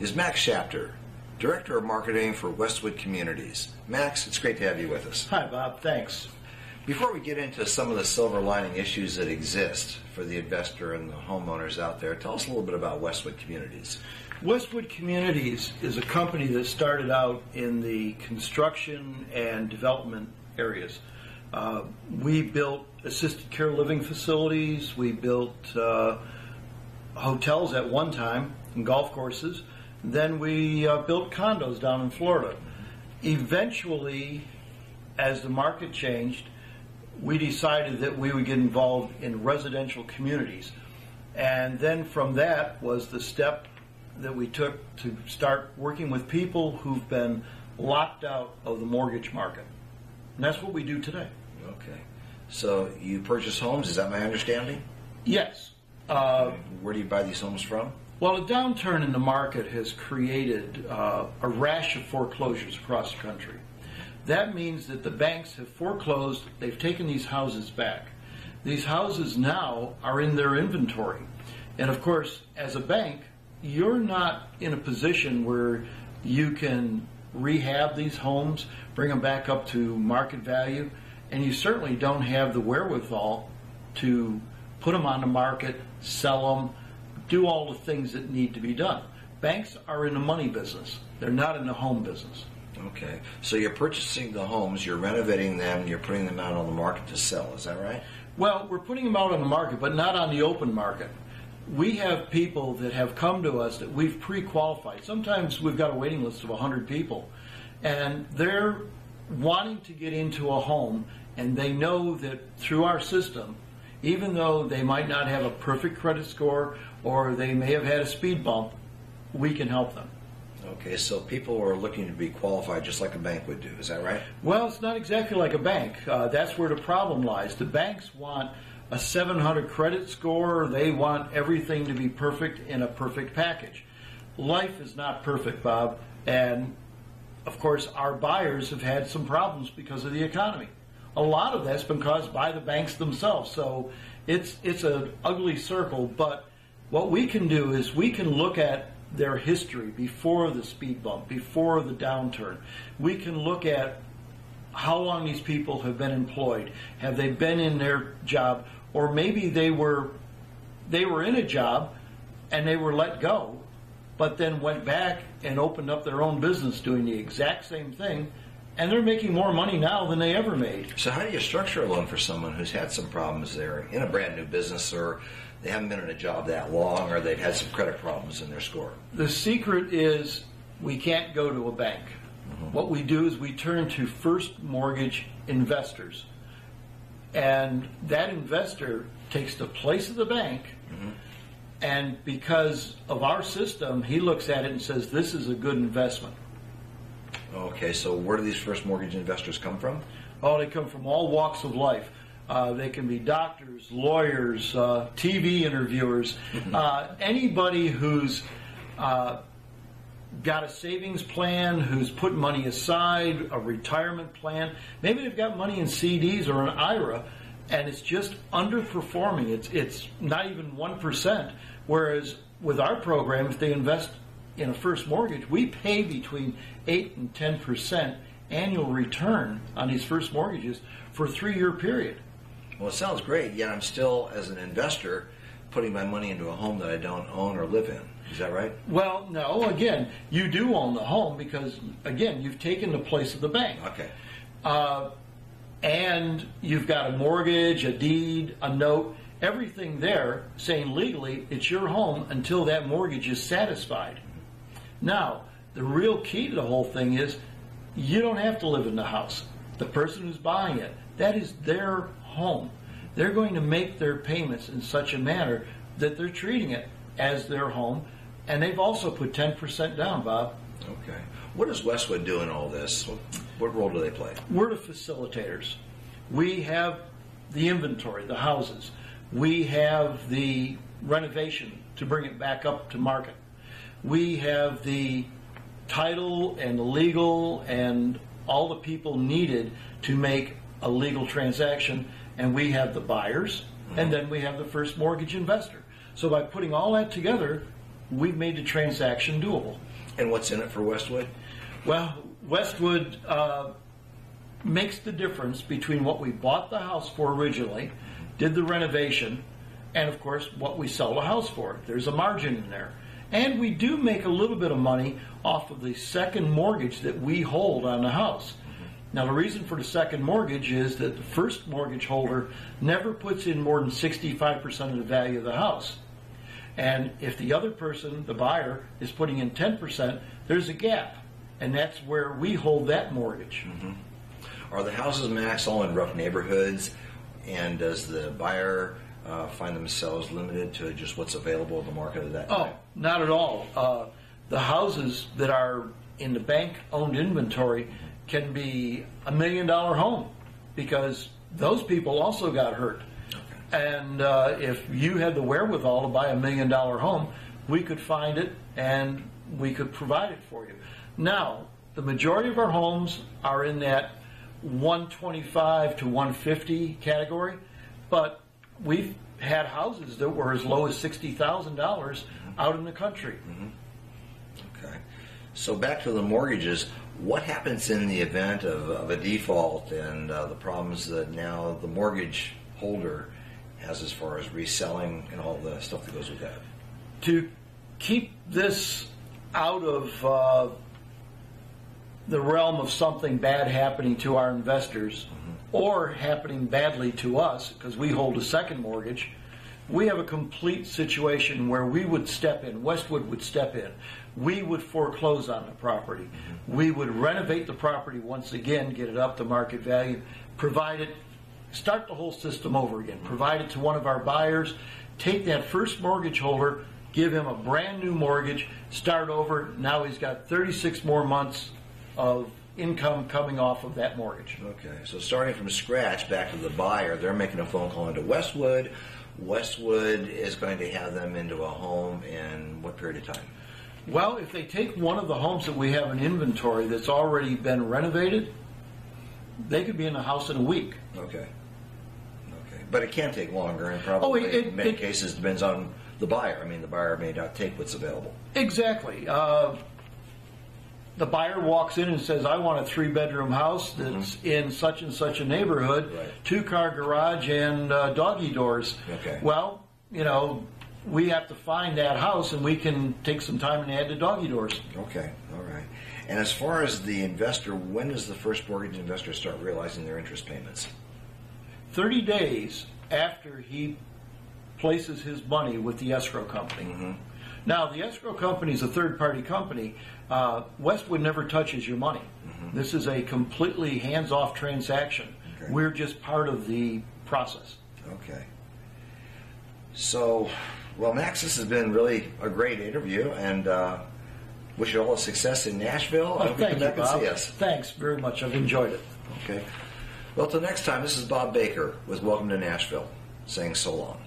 is Max Shapter, Director of Marketing for Westwood Communities. Max, it's great to have you with us. Hi, Bob. Thanks. Before we get into some of the silver lining issues that exist for the investor and the homeowners out there, tell us a little bit about Westwood Communities. Westwood Communities is a company that started out in the construction and development areas. We built assisted care living facilities. We built hotels at one time and golf courses. Then we built condos down in Florida. Eventually, as the market changed, we decided that we would get involved in residential communities. And then from that was the step that we took to start working with people who've been locked out of the mortgage market. And that's what we do today. Okay. So you purchase homes, is that my understanding? Yes. Where do you buy these homes from? Well, a downturn in the market has created a rash of foreclosures across the country. That means that the banks have foreclosed, they've taken these houses back. These houses now are in their inventory. And of course, as a bank, you're not in a position where you can rehab these homes, bring them back up to market value, and you certainly don't have the wherewithal to put them on the market, sell them, do all the things that need to be done. Banks are in the money business. They're not in the home business. Okay. So you're purchasing the homes, you're renovating them, you're putting them out on the market to sell. Is that right? Well, we're putting them out on the market, but not on the open market. We have people that have come to us that we've pre-qualified. Sometimes we've got a waiting list of 100 people, and they're wanting to get into a home, and they know that through our system, even though they might not have a perfect credit score or they may have had a speed bump, we can help them. Okay, so people are looking to be qualified just like a bank would do. Is that right? Well, it's not exactly like a bank. That's where the problem lies. The banks want a 700 credit score. They want everything to be perfect in a perfect package. Life is not perfect, Bob, and of course our buyers have had some problems because of the economy. A lot of that's been caused by the banks themselves, so it's an ugly circle, but what we can do is we can look at their history before the speed bump, before the downturn. We can look at how long these people have been employed. Have they been in their job? Or maybe they were in a job and they were let go, but then went back and opened up their own business doing the exact same thing, and they're making more money now than they ever made. So how do you structure a loan for someone who's had some problems? They're in a brand new business, or they haven't been in a job that long, or they've had some credit problems in their score? The secret is we can't go to a bank. What we do is we turn to first mortgage investors. And that investor takes the place of the bank, and because of our system, he looks at it and says, this is a good investment. Okay, so where do these first mortgage investors come from? Oh, they come from all walks of life. They can be doctors, lawyers, TV interviewers, anybody who's got a savings plan, who's put money aside, a retirement plan. Maybe they've got money in CDs or an IRA, and it's just underperforming. It's not even 1%. Whereas with our program, if they invest in a first mortgage, we pay between 8 and 10% annual return on these first mortgages for a 3-year period. Well, it sounds great, yet I'm still, as an investor, putting my money into a home that I don't own or live in. Is that right? Well, no. Again, you do own the home because, again, you've taken the place of the bank. Okay. And you've got a mortgage, a deed, a note, everything there saying legally it's your home until that mortgage is satisfied. Now, the real key to the whole thing is you don't have to live in the house. The person who's buying it, that is their home. They're going to make their payments in such a manner that they're treating it as their home, and they've also put 10% down, Bob. Okay. What does Westwood do in all this? What role do they play? We're the facilitators. We have the inventory, the houses. We have the renovation to bring it back up to market. We have the title and the legal and all the people needed to make a legal transaction, and we have the buyers, and then we have the first mortgage investor. So by putting all that together, we've made the transaction doable. And what's in it for Westwood? Well, Westwood makes the difference between what we bought the house for originally, did the renovation, and of course what we sell the house for. There's a margin in there. And we do make a little bit of money off of the second mortgage that we hold on the house. Now, the reason for the second mortgage is that the first mortgage holder never puts in more than 65% of the value of the house. And if the other person, the buyer, is putting in 10%, there's a gap. And that's where we hold that mortgage. Are the houses, Max, all in rough neighborhoods? And does the buyer find themselves limited to just what's available in the market at that time? Oh, not at all. The houses that are in the bank-owned inventory can be $1 million home because those people also got hurt. And if you had the wherewithal to buy $1 million home, we could find it and we could provide it for you. Now, the majority of our homes are in that 125 to 150 category, but we've had houses that were as low as $60,000 out in the country. Okay. So back to the mortgages. What happens in the event of a default and the problems that now the mortgage holder has as far as reselling and all the stuff that goes with that? To keep this out of the realm of something bad happening to our investors or happening badly to us, because we hold a second mortgage, we have a complete situation where we would step in, Westwood would step in. We would foreclose on the property. We would renovate the property once again, get it up to market value, provide it, start the whole system over again, provide it to one of our buyers, take that first mortgage holder, give him a brand new mortgage, start over. Now he's got 36 more months of income coming off of that mortgage. Okay, so starting from scratch back to the buyer, they're making a phone call into Westwood. Westwood is going to have them into a home in what period of time? Well, if they take one of the homes that we have in inventory that's already been renovated, they could be in the house in a week. Okay. But it can take longer, and probably in many cases depends on the buyer. I mean, the buyer may not take what's available. Exactly. The buyer walks in and says, I want a 3-bedroom house that's in such and such a neighborhood, 2-car garage and doggy doors. Okay. Well, we have to find that house, and we can take some time and add the doggy doors. Okay, all right. And as far as the investor, when does the first mortgage investor start realizing their interest payments? 30 days after he places his money with the escrow company. Now, the escrow company is a third-party company. Westwood never touches your money. This is a completely hands-off transaction. Okay. We're just part of the process. Okay. So, well, Max, this has been really a great interview, and wish you all the success in Nashville. Oh, thank you, Bob. See us. Thanks very much. I've enjoyed it. Okay. Well, till next time, this is Bob Baker with Welcome to Nashville, saying so long.